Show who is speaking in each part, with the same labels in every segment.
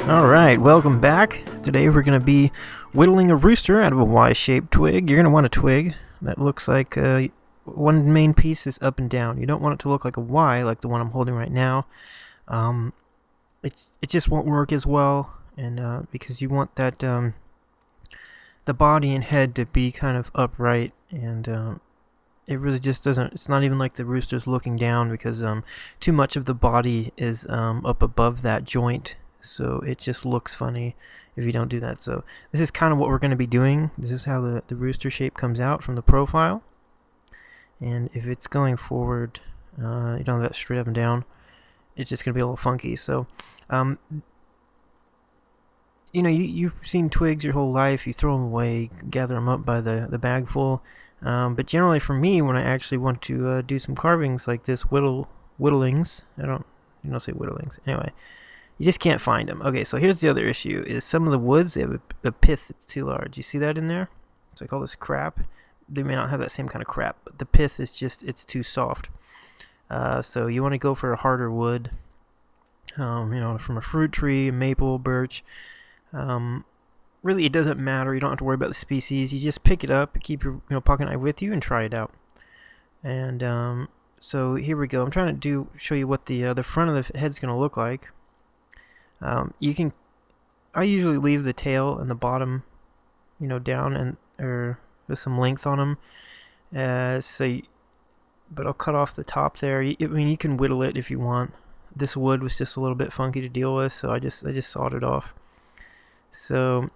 Speaker 1: Alright, welcome back. Today we're going to be whittling a rooster out of a Y-shaped twig. You're going to want a twig that looks like one main piece is up and down. You don't want it to look like a Y like the one I'm holding right now. It just won't work as well, and because you want that the body and head to be kind of upright, and it really just doesn't. It's not even like the rooster's looking down, because too much of the body is up above that joint. So it just looks funny if you don't do that. So this is kind of what we're going to be doing. This is how the rooster shape comes out from the profile. And if it's going forward, you don't have that straight up and down, it's just going to be a little funky. So, you've seen twigs your whole life. You throw them away, gather them up by the bag full. But generally for me, when I actually want to do some carvings like this, whittlings, you don't say whittlings. Anyway. You just can't find them. Okay, so here's the other issue, is some of the woods, they have a pith that's too large. You see that in there? It's like all this crap. They may not have that same kind of crap, but the pith is just, it's too soft. So you want to go for a harder wood, from a fruit tree, maple, birch. Really, it doesn't matter. You don't have to worry about the species. You just pick it up, keep your pocket knife with you, and try it out. And so here we go. I'm trying to show you what the front of the head's going to look like. I usually leave the tail and the bottom, down or with some length on them. But I'll cut off the top there. You can whittle it if you want. This wood was just a little bit funky to deal with, so I just sawed it off. So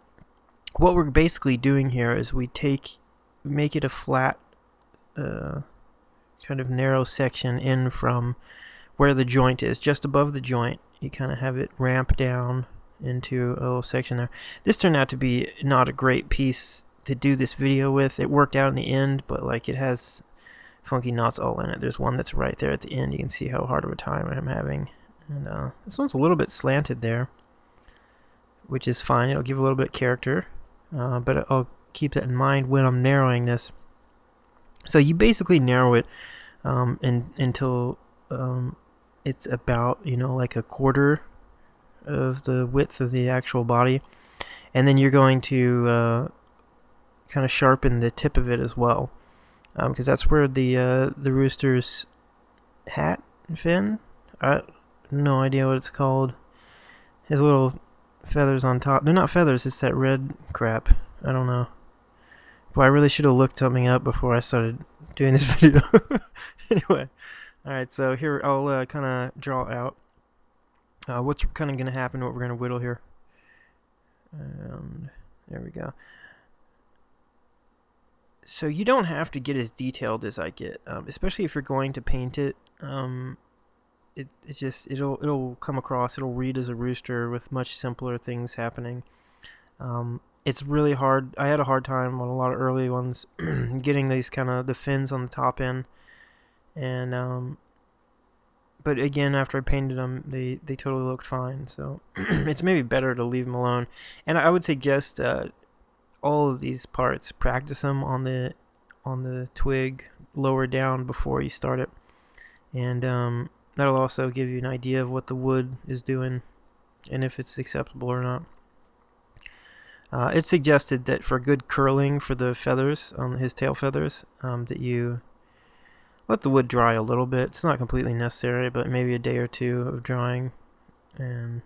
Speaker 1: what we're basically doing here is we make it a flat, kind of narrow section in from where the joint is, just above the joint. You kind of have it ramp down into a little section there. This turned out to be not a great piece to do this video with. It worked out in the end, but it has funky knots all in it. There's one that's right there at the end. You can see how hard of a time I'm having. And this one's a little bit slanted there, which is fine. It'll give a little bit of character, but I'll keep that in mind when I'm narrowing this. So you basically narrow it until it's about, like a quarter of the width of the actual body. And then you're going to kind of sharpen the tip of it as well. Because that's where the rooster's hat fin, I have no idea what it's called. His little feathers on top. They're not feathers, it's that red crap. I don't know. Boy, I really should have looked something up before I started doing this video. Anyway. Alright, so here I'll kind of draw out what's kind of going to happen, what we're going to whittle here. And there we go. So you don't have to get as detailed as I get, especially if you're going to paint it. It'll come across, it'll read as a rooster with much simpler things happening. It's really hard. I had a hard time on a lot of early ones getting these kind of the fins on the top end. And but again, after I painted them, they totally looked fine. So it's maybe better to leave them alone. And I would suggest all of these parts, practice them on the twig lower down before you start it, and that'll also give you an idea of what the wood is doing and if it's acceptable or not. It's suggested that for good curling for the feathers on his tail feathers, that you let the wood dry a little bit. It's not completely necessary, but maybe a day or two of drying. And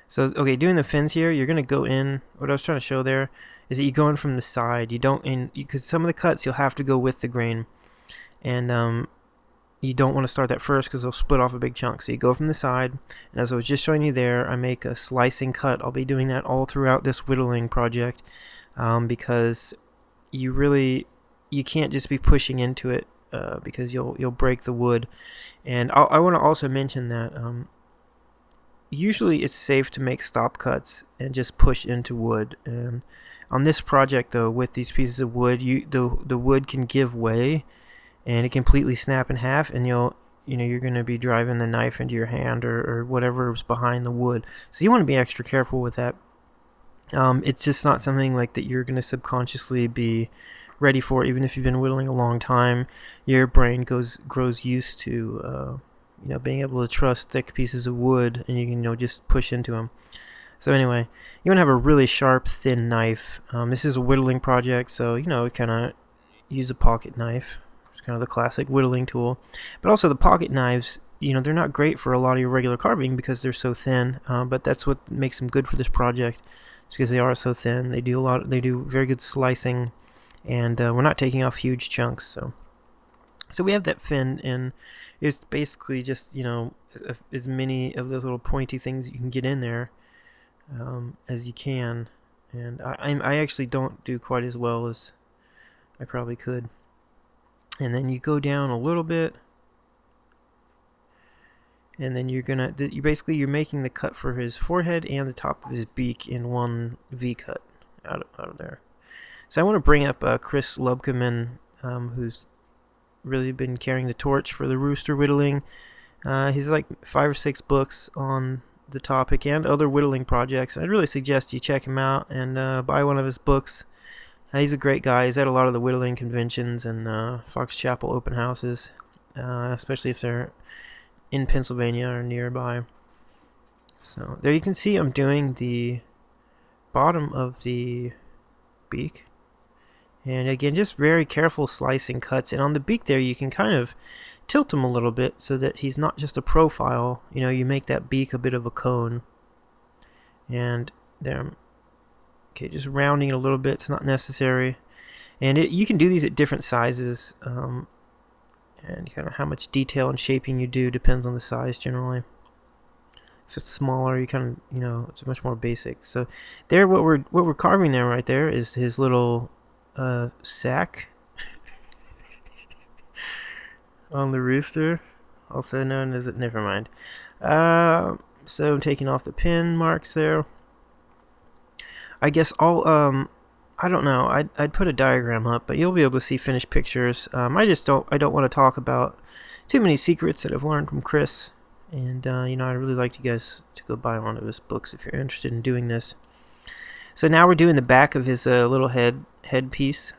Speaker 1: so, okay, doing the fins here, you're going to go in. What I was trying to show there is that you go in from the side. You don't, because some of the cuts you'll have to go with the grain. And you don't want to start that first because they'll split off a big chunk. So you go from the side. And as I was just showing you there, I make a slicing cut. I'll be doing that all throughout this whittling project, because you can't just be pushing into it. Because you'll break the wood. And I want to also mention that usually it's safe to make stop cuts and just push into wood. And on this project, though, with these pieces of wood, the wood can give way and it completely snap in half, and you're going to be driving the knife into your hand or whatever's behind the wood. So you want to be extra careful with that. It's just not something like that you're going to subconsciously be ready for. Even if you've been whittling a long time, your brain grows used to being able to truss thick pieces of wood, and you can just push into them. So anyway, you want to have a really sharp, thin knife. This is a whittling project, so kind of use a pocket knife. It's kind of the classic whittling tool. But also the pocket knives, they're not great for a lot of your regular carving because they're so thin. But that's what makes them good for this project. It's because they are so thin. They do very good slicing, and we're not taking off huge chunks. So we have that fin, and it's basically just as many of those little pointy things you can get in there as you can. And I actually don't do quite as well as I probably could. And then you go down a little bit, and then you're making the cut for his forehead and the top of his beak in one V cut out of there. So I want to bring up Chris Lubkeman, who's really been carrying the torch for the rooster whittling. He's like 5 or 6 books on the topic and other whittling projects. I'd really suggest you check him out and buy one of his books. He's a great guy. He's at a lot of the whittling conventions and Fox Chapel open houses, especially if they're in Pennsylvania or nearby. So there you can see I'm doing the bottom of the beak. And again, just very careful slicing cuts. And on the beak there, you can kind of tilt him a little bit so that he's not just a profile. You make that beak a bit of a cone. And there, okay, just rounding it a little bit. It's not necessary. And you can do these at different sizes. And kind of how much detail and shaping you do depends on the size generally. If it's smaller, you kind of, it's much more basic. So there, what we're carving there right there is his little sack on the rooster, also known as never mind. So I'm taking off the pin marks there. I guess I don't know. I'd put a diagram up, but you'll be able to see finished pictures. I don't want to talk about too many secrets that I've learned from Chris, and I'd really like you guys to go buy one of his books if you're interested in doing this. So now we're doing the back of his little headpiece,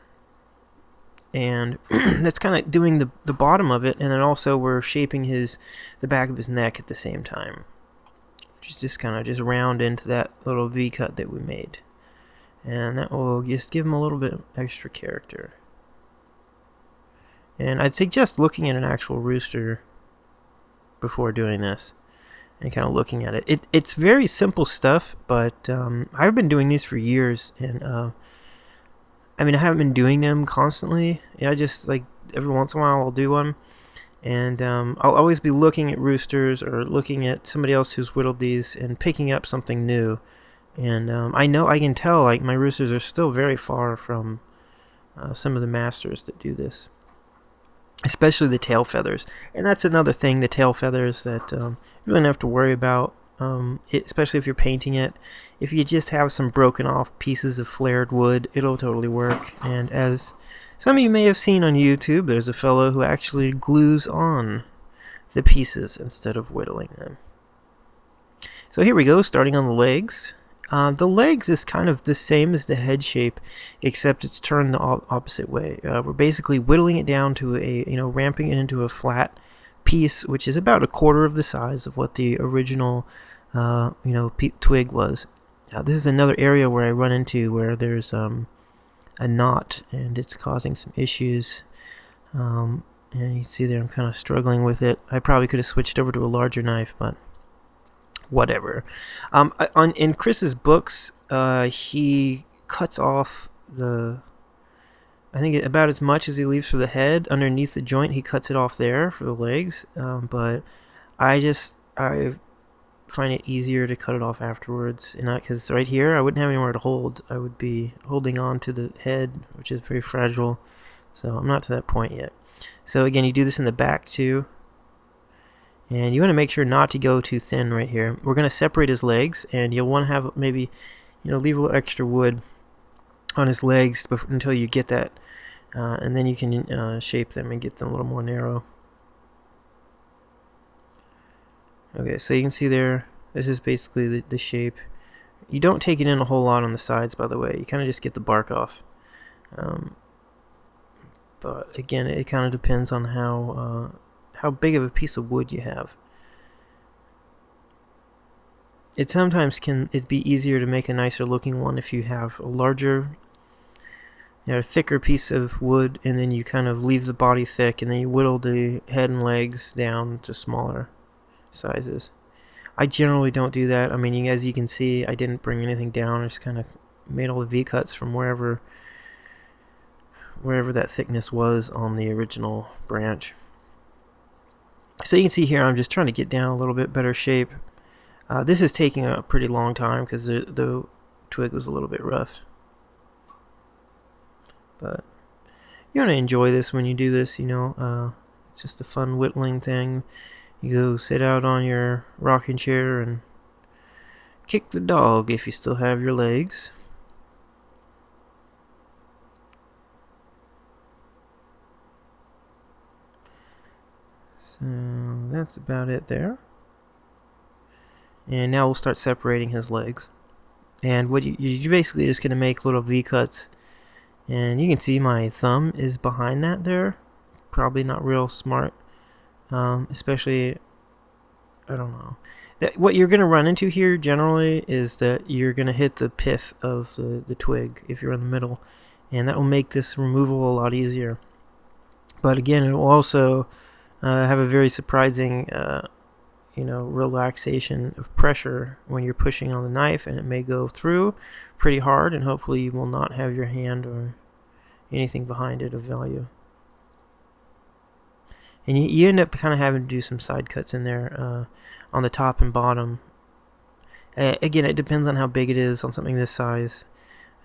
Speaker 1: and that's kind of doing the bottom of it, and then also we're shaping the back of his neck at the same time, which is just kind of just round into that little V cut that we made. And that will just give him a little bit extra character. And I'd suggest looking at an actual rooster before doing this and kind of looking at it. It's very simple stuff, but I've been doing these for years, and I haven't been doing them constantly. I just, like, every once in a while I'll do one, and I'll always be looking at roosters or looking at somebody else who's whittled these and picking up something new. And I can tell, like, my roosters are still very far from some of the masters that do this, especially the tail feathers. And that's another thing, the tail feathers, that you really don't have to worry about, especially if you're painting it. If you just have some broken off pieces of flared wood, it'll totally work. And as some of you may have seen on YouTube, there's a fellow who actually glues on the pieces instead of whittling them. So here we go, starting on the legs. The legs is kind of the same as the head shape, except it's turned the opposite way. We're basically whittling it down to ramping it into a flat piece, which is about 1/4 of the size of what the original, twig was. This is another area where I run into where there's a knot, and it's causing some issues. And you see there, I'm kind of struggling with it. I probably could have switched over to a larger knife, but whatever. In Chris's books, he cuts off I think about as much as he leaves for the head. Underneath the joint, he cuts it off there for the legs. But I find it easier to cut it off afterwards, and because right here I wouldn't have anywhere to hold. I would be holding on to the head, which is very fragile. So I'm not to that point yet. So again, you do this in the back too. And you want to make sure not to go too thin right here. We're going to separate his legs, and you'll want to have maybe, leave a little extra wood on his legs until you get that. And then you can shape them and get them a little more narrow. Okay, so you can see there, this is basically the shape. You don't take it in a whole lot on the sides, by the way. You kind of just get the bark off. But again, it kind of depends on how how big of a piece of wood you have. It sometimes can be easier to make a nicer looking one if you have a larger, thicker piece of wood, and then you kind of leave the body thick, and then you whittle the head and legs down to smaller sizes. I generally don't do that. I mean, as you can see, I didn't bring anything down. I just kind of made all the V-cuts from wherever that thickness was on the original branch. So you can see here, I'm just trying to get down a little bit better shape. This is taking a pretty long time because the twig was a little bit rough. But you're going to enjoy this when you do this, it's just a fun whittling thing. You go sit out on your rocking chair and kick the dog if you still have your legs. So that's about it there. And now we'll start separating his legs. And what you're basically just going to make little V-cuts. And you can see my thumb is behind that there. Probably not real smart. Especially, I don't know. What you're going to run into here generally is that you're going to hit the pith of the twig if you're in the middle. And that will make this removal a lot easier. But again, it will also have a very surprising relaxation of pressure when you're pushing on the knife, and it may go through pretty hard, and hopefully you will not have your hand or anything behind it of value. And you end up kind of having to do some side cuts in there on the top and bottom. Again, it depends on how big it is on something this size.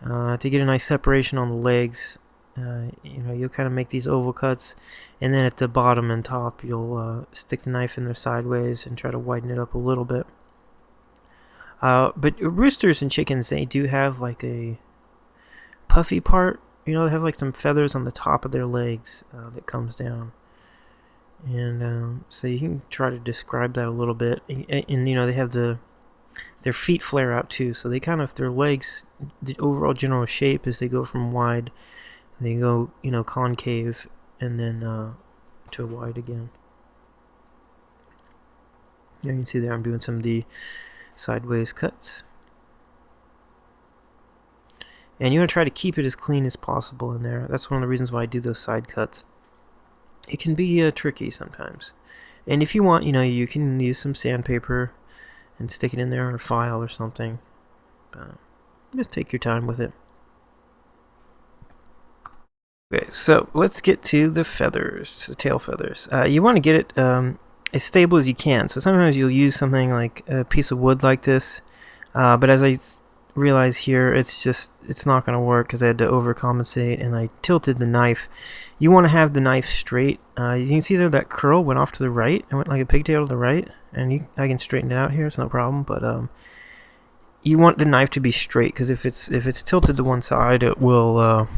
Speaker 1: To get a nice separation on the legs, you'll kind of make these oval cuts, and then at the bottom and top you'll stick the knife in there sideways and try to widen it up a little bit. But roosters and chickens, they do have like a puffy part. They have like some feathers on the top of their legs that comes down. And so you can try to describe that a little bit. And they have their feet flare out too, so they kind of, their legs, the overall general shape is they go from wide, they go concave, and then to wide again. You can see there I'm doing some of the sideways cuts. And you want to try to keep it as clean as possible in there. That's one of the reasons why I do those side cuts. It can be tricky sometimes. And if you want, you can use some sandpaper and stick it in there, or a file or something. But just take your time with it. Okay, so let's get to the feathers, the tail feathers. You want to get it as stable as you can. So sometimes you'll use something like a piece of wood like this, but as I realize here, it's not going to work because I had to overcompensate and I tilted the knife. You want to have the knife straight. You can see there that curl went off to the right. It went like a pigtail to the right, and I can straighten it out here. It's no problem. But you want the knife to be straight, because if it's tilted to one side, it will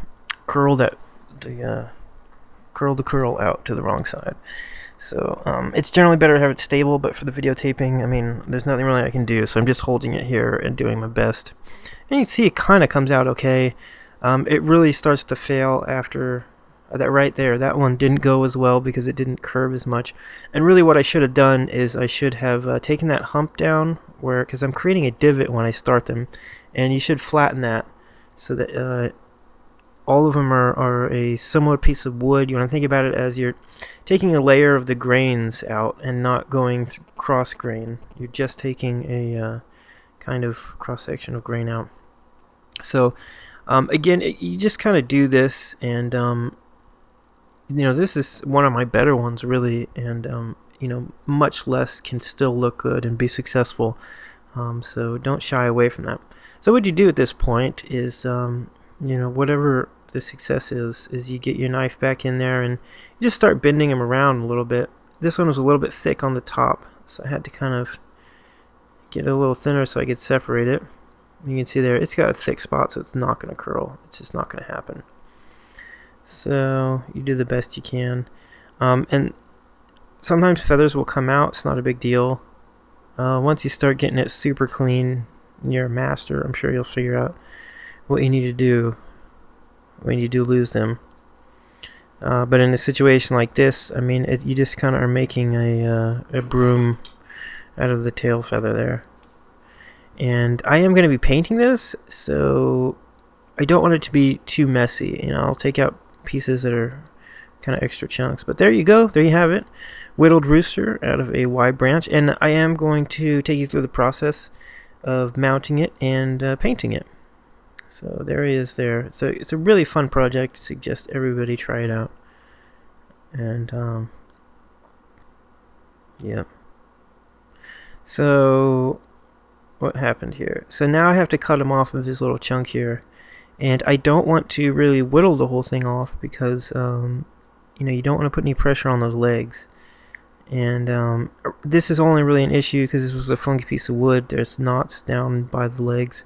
Speaker 1: curl the curl out to the wrong side. So it's generally better to have it stable, but for the videotaping, I mean, there's nothing really I can do, so I'm just holding it here and doing my best. And you can see it kind of comes out okay. It really starts to fail after that right there. That one didn't go as well because it didn't curve as much. And really what I should have done is I should have taken that hump down, because I'm creating a divot when I start them, and you should flatten that so that all of them are a similar piece of wood. You want to think about it as you're taking a layer of the grains out and not going cross grain. You're just taking a kind of cross section of grain out. So again, you just kind of do this, and this is one of my better ones really, and much less can still look good and be successful. So don't shy away from that. So what you do at this point is whatever the success is you get your knife back in there and you just start bending them around a little bit. This one was a little bit thick on the top, so I had to kind of get it a little thinner so I could separate it. You can see there it's got a thick spot, so it's not going to curl. It's just not going to happen. So you do the best you can. And sometimes feathers will come out. It's not a big deal. Once you start getting it super clean, you're a master. I'm sure you'll figure out what you need to do when you do lose them. But in a situation like this, I mean, you just kind of are making a broom out of the tail feather there. And I am going to be painting this, so I don't want it to be too messy. You know, I'll take out pieces that are kind of extra chunks. But there you go. There you have it. Whittled rooster out of a Y branch. And I am going to take you through the process of mounting it and painting it. So there he is there. So it's a really fun project. I suggest everybody try it out. And yeah. So what happened here? So now I have to cut him off of his little chunk here. And I don't want to really whittle the whole thing off because you know, you don't want to put any pressure on those legs. And this is only really an issue because this was a funky piece of wood. There's knots down by the legs,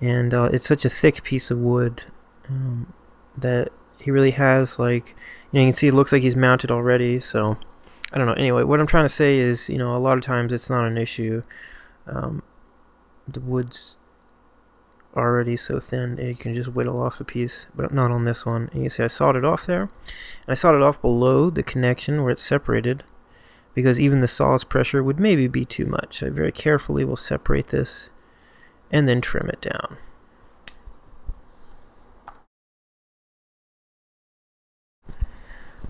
Speaker 1: and it's such a thick piece of wood that he really has, like, you know, you can see it looks like he's mounted already. So I don't know. Anyway, what I'm trying to say is, you know, a lot of times it's not an issue. The wood's already so thin that you can just whittle off a piece, but not on this one. And you see I sawed it off there, and I sawed it off below the connection where it's separated, because even the saw's pressure would maybe be too much. So I very carefully will separate this and then trim it down.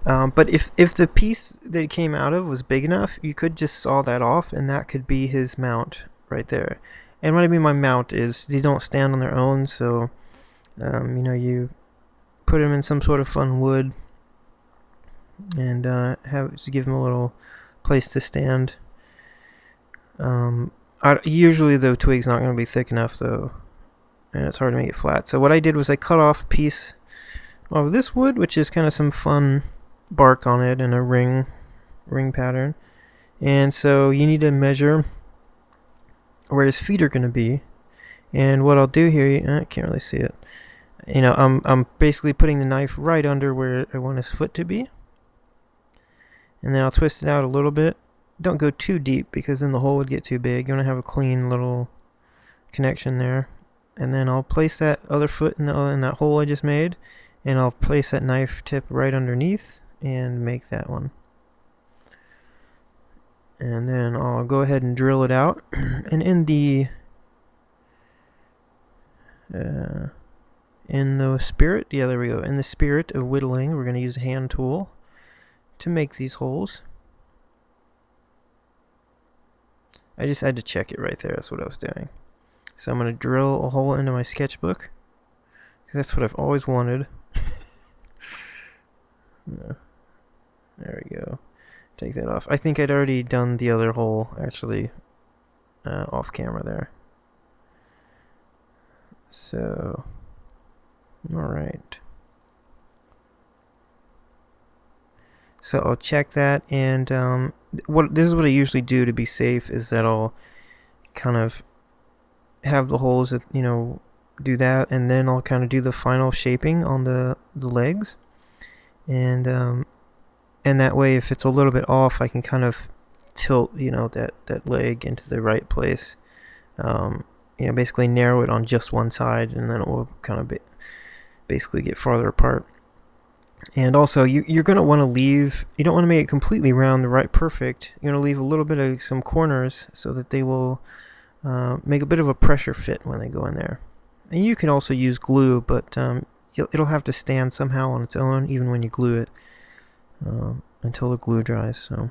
Speaker 1: But if the piece that it came out of was big enough, you could just saw that off, and that could be his mount right there. And what I mean by mount is these don't stand on their own, so you know, you put them in some sort of fun wood and give them a little place to stand. Usually the twig's not going to be thick enough though, and it's hard to make it flat. So what I did was I cut off a piece of this wood, which is kind of some fun bark on it and a ring pattern. And so you need to measure where his feet are going to be. And what I'll do here, I can't really see it. You know, I'm basically putting the knife right under where I want his foot to be. And then I'll twist it out a little bit. Don't go too deep because then the hole would get too big. You want to have a clean little connection there. And then I'll place that other foot in that hole I just made. And I'll place that knife tip right underneath and make that one. And then I'll go ahead and drill it out. And in the spirit, yeah, there we go. In the spirit of whittling, we're going to use a hand tool to make these holes. I just had to check it right there. That's what I was doing. So I'm going to drill a hole into my sketchbook. That's what I've always wanted. No. There we go. Take that off. I think I'd already done the other hole, actually, off camera there. So, alright. So I'll check that, and this is what I usually do to be safe, is that I'll kind of have the holes that, you know, do that, and then I'll kind of do the final shaping on the legs. And that way, if it's a little bit off, I can kind of tilt, you know, that leg into the right place. You know, basically narrow it on just one side, and then it will kind of basically get farther apart. And also, you're going to want to leave, you don't want to make it completely round, perfect. You're going to leave a little bit of some corners so that they will make a bit of a pressure fit when they go in there. And you can also use glue, but it'll have to stand somehow on its own, even when you glue it, until the glue dries. So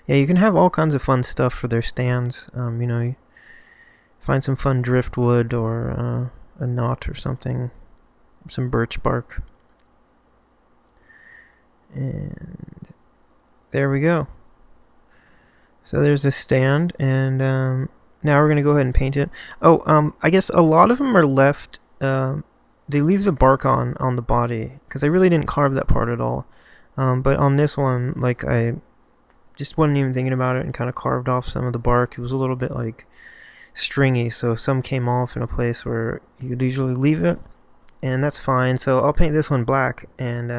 Speaker 1: yeah, you can have all kinds of fun stuff for their stands. You know, you find some fun driftwood or a knot or something, some birch bark, and there we go. So there's the stand, and now we're gonna go ahead and paint it. Oh, I guess a lot of them are left. They leave the bark on the body, because I really didn't carve that part at all. But on this one, like, I just wasn't even thinking about it and kind of carved off some of the bark. It was a little bit like stringy, so some came off in a place where you could usually leave it, and that's fine. So I'll paint this one black, and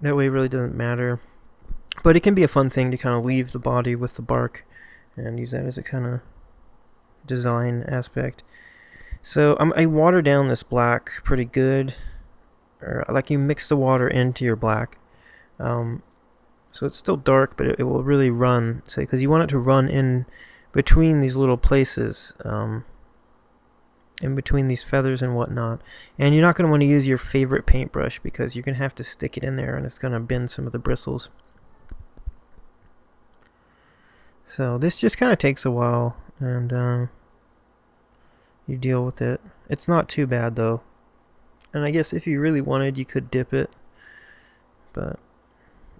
Speaker 1: that way it really doesn't matter. But it can be a fun thing to kind of leave the body with the bark and use that as a kind of design aspect. So I water down this black pretty good, or like you mix the water into your black. So it's still dark, but it will really run, say, because you want it to run in between these little places, in between these feathers and whatnot. And you're not going to want to use your favorite paintbrush because you're going to have to stick it in there and it's going to bend some of the bristles. So this just kind of takes a while, and you deal with it. It's not too bad though. And I guess if you really wanted, you could dip it, but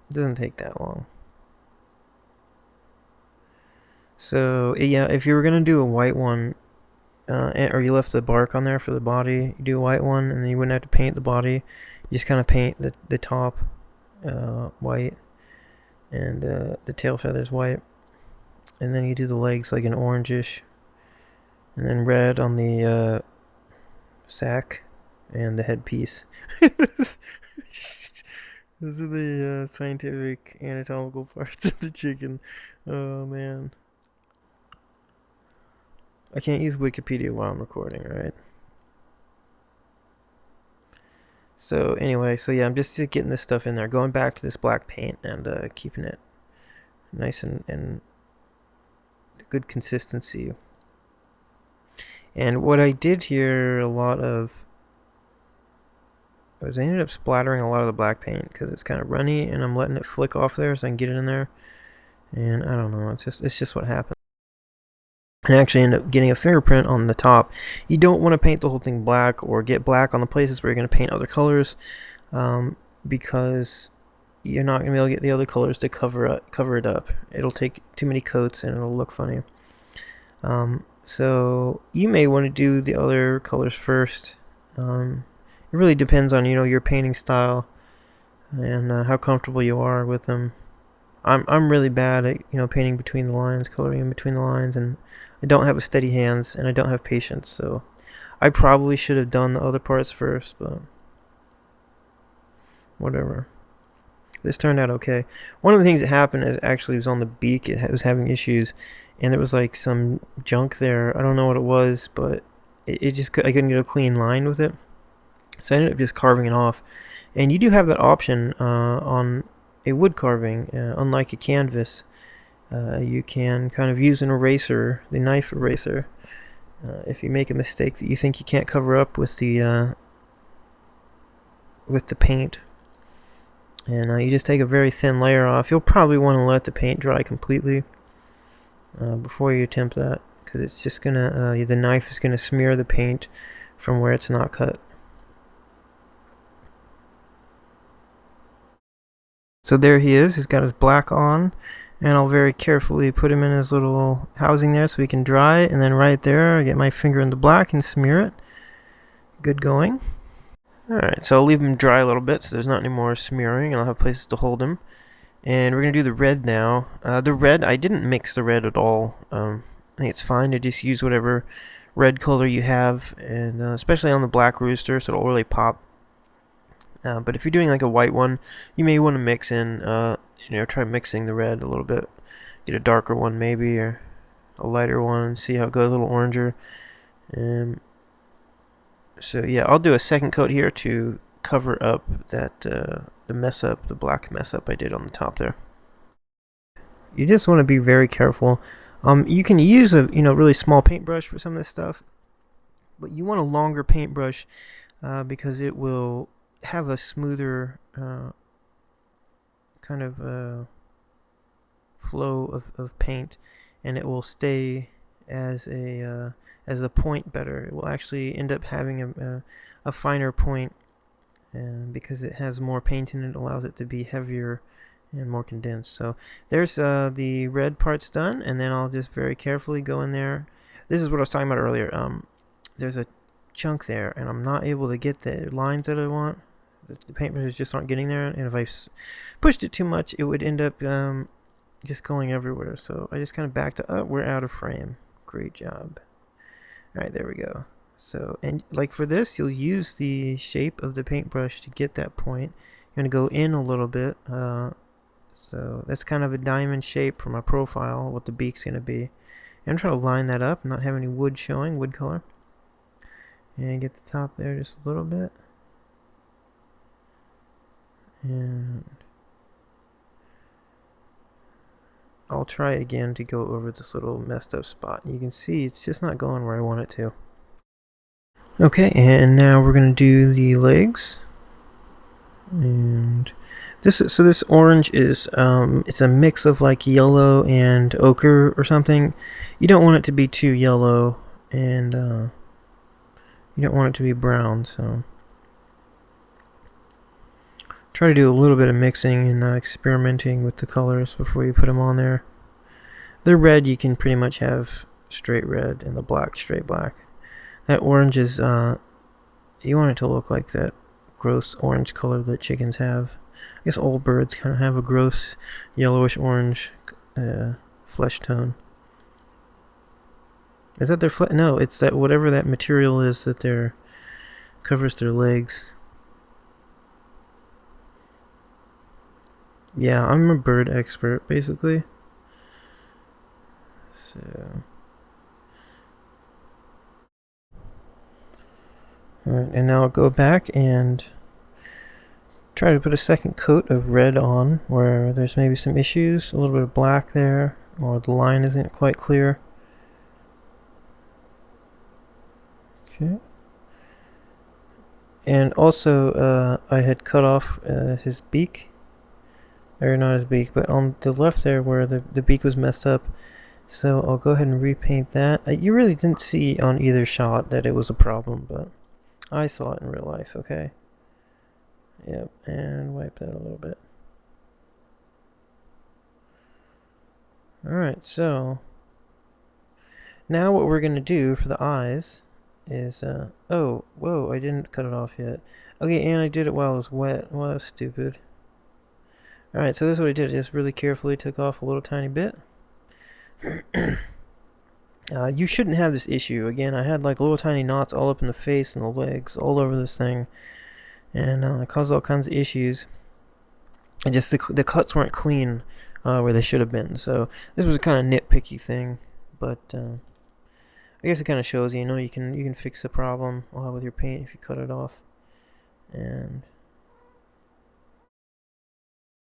Speaker 1: it doesn't take that long. So yeah, if you were gonna do a white one, or you left the bark on there for the body, you do a white one, and then you wouldn't have to paint the body. You just kind of paint the top white, and the tail feathers white, and then you do the legs like an orangish, and then red on the sack and the headpiece. Those are the scientific anatomical parts of the chicken. Oh man. I can't use Wikipedia while I'm recording, right? So anyway, so yeah, I'm just getting this stuff in there, going back to this black paint and keeping it nice and good consistency. And what I did here a lot of was I ended up splattering a lot of the black paint because it's kind of runny, and I'm letting it flick off there so I can get it in there. And I don't know, it's just what happens. And I actually end up getting a fingerprint on the top. You don't want to paint the whole thing black or get black on the places where you're going to paint other colors, because you're not going to be able to get the other colors to cover it up. It'll take too many coats and it'll look funny. So you may want to do the other colors first. It really depends on your painting style and how comfortable you are with them. I'm really bad at painting between the lines, coloring in between the lines, and I don't have a steady hands and I don't have patience, so I probably should have done the other parts first, but whatever. This turned out okay. One of the things that happened is actually was on the beak. It was having issues, and there was like some junk there. I don't know what it was, but I couldn't get a clean line with it, so I ended up just carving it off. And you do have that option on a wood carving, unlike a canvas. You can kind of use an eraser, the knife eraser, if you make a mistake that you think you can't cover up with the paint. And you just take a very thin layer off. You'll probably want to let the paint dry completely before you attempt that, because it's just gonna the knife is gonna smear the paint from where it's not cut. So there he is. He's got his black on, and I'll very carefully put him in his little housing there so he can dry, and then right there I get my finger in the black and smear it. Good going. Alright, so I'll leave him dry a little bit so there's not any more smearing, and I'll have places to hold him. And we're going to do the red now. The red, I didn't mix the red at all. I think it's fine to just use whatever red color you have, and especially on the black rooster, so it'll really pop. But if you're doing like a white one, you may want to mix in, try mixing the red a little bit. Get a darker one maybe, or a lighter one, see how it goes, a little oranger. So yeah, I'll do a second coat here to cover up that the black mess up I did on the top there. You just want to be very careful. You can use a really small paintbrush for some of this stuff, but you want a longer paintbrush because it will have a smoother kind of flow of paint, and it will stay as a point better. It will actually end up having a finer point, because it has more paint in it. It allows it to be heavier and more condensed. So there's the red parts done, and then I'll just very carefully go in there. This is what I was talking about earlier. There's a chunk there, and I'm not able to get the lines that I want. The paintbrushes just aren't getting there, and if I pushed it too much, it would end up just going everywhere. So I just kind of backed up. Oh, we're out of frame. Great job. Alright, there we go. So, and like for this, you'll use the shape of the paintbrush to get that point. You're going to go in a little bit. So that's kind of a diamond shape for my profile, what the beak's going to be. And I'm trying to line that up, not have any wood showing, wood color. And get the top there just a little bit. And I'll try again to go over this little messed up spot. You can see it's just not going where I want it to. Okay, and now we're going to do the legs. And this orange is it's a mix of like yellow and ochre or something. You don't want it to be too yellow, and you don't want it to be brown, so try to do a little bit of mixing and experimenting with the colors before you put them on there. The red you can pretty much have straight red, and the black straight black. That orange is you want it to look like that gross orange color that chickens have. I guess all birds kind of have a gross yellowish orange flesh tone. Is that their flesh? No, it's that whatever that material is that covers their legs. Yeah, I'm a bird expert basically. So alright, and now I'll go back and try to put a second coat of red on where there's maybe some issues, a little bit of black there, or the line isn't quite clear. Okay. And also, I had cut off his beak, or not his beak, but on the left there where the beak was messed up. So I'll go ahead and repaint that. You really didn't see on either shot that it was a problem, but I saw it in real life, okay? Yep, and wipe that a little bit. Alright, so now what we're going to do for the eyes is, oh, whoa, I didn't cut it off yet. Okay, and I did it while it was wet. Well, that was stupid. Alright, so this is what I did. I just really carefully took off a little tiny bit. You shouldn't have this issue. Again, I had like little tiny knots all up in the face and the legs, all over this thing, and it caused all kinds of issues. And just the cuts weren't clean where they should have been. So this was a kind of nitpicky thing, but I guess it kind of shows you know you can fix the problem with your paint if you cut it off. And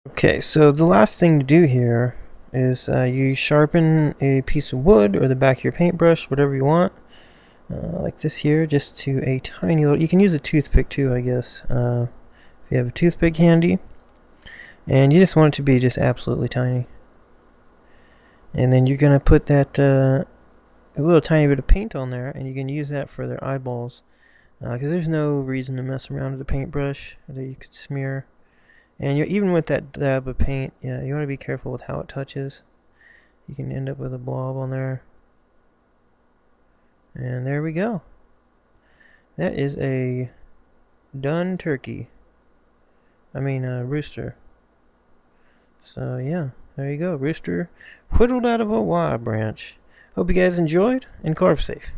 Speaker 1: okay, so the last thing to do here is you sharpen a piece of wood or the back of your paintbrush, whatever you want, like this here, just to a tiny little, you can use a toothpick too, I guess, if you have a toothpick handy, and you just want it to be just absolutely tiny. And then you're going to put that a little tiny bit of paint on there, and you can use that for their eyeballs, because there's no reason to mess around with a paintbrush that you could smear. And even with that dab of paint, yeah, you want to be careful with how it touches. You can end up with a blob on there. And there we go. That is a done turkey. I mean, rooster. So yeah, there you go. Rooster whittled out of a Y branch. Hope you guys enjoyed, and carve safe.